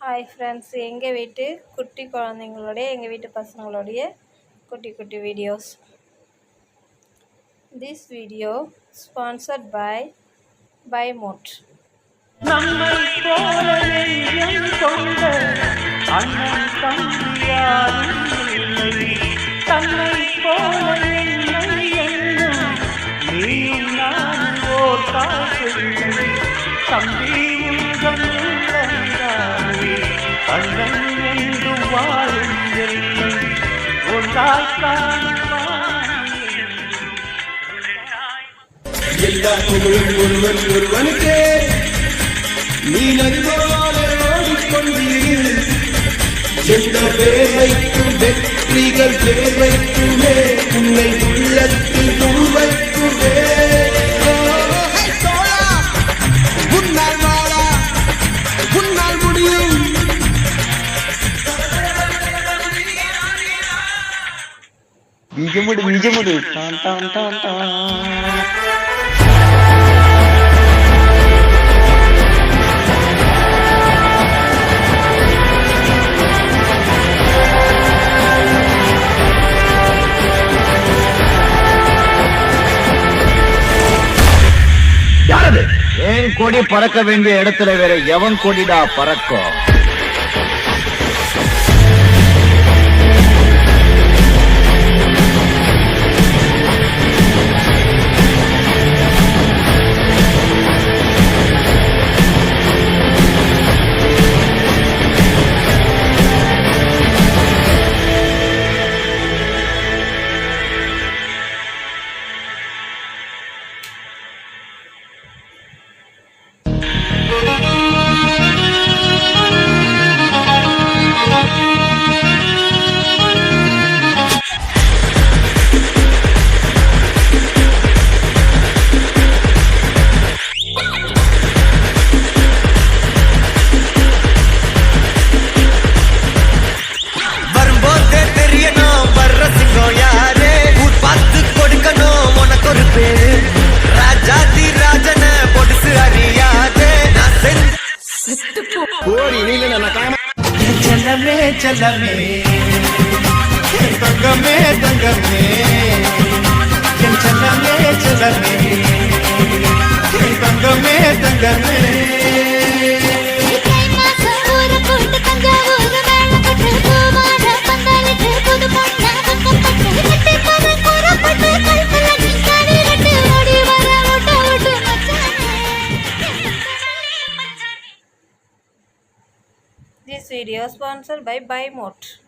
Hi friends, எங்கள் வீட்டு குட்டி குழந்தைங்களோடைய எங்கள் வீட்டு பசங்களுடைய குட்டி குட்டி videos. This video sponsored by Mod. நம்மை போல நெஞ்சம் கொண்ட அண்ணன் தம்பியாரும் இல்லை, தன்னை போல என்னை எண்ணும் நீயும் நான் ஓர் தாய் தம்பி உங்கள் உள்ளந்தானே அண்ணன் என்று வாழும் எல்லை ஒன்றாய்த்தான் எல்லா புகழும் ஒருவன் ஒருவனுக்கே, நீ நதிபோல ஓடிக்கொண்டீர். எந்த பேர் வைக்கும் வெற்றிகள் பேர் வைக்குமே, உன்னை உள்ளத்தில் உள்வைக்குமே. உன்னால் வாழா, உன்னால் முடியும். நிஜமுடு டான் டான் டான் டான். ஏன் கொடி பறக்க வேண்டிய இடத்துல வேற எவன் கொடிடா பறக்கும்? செல்லமே செல்லமே தங்கமே தங்கமே, செல்லமே செல்லமே தங்கமே தங்கமே. This video sponsored by Mot.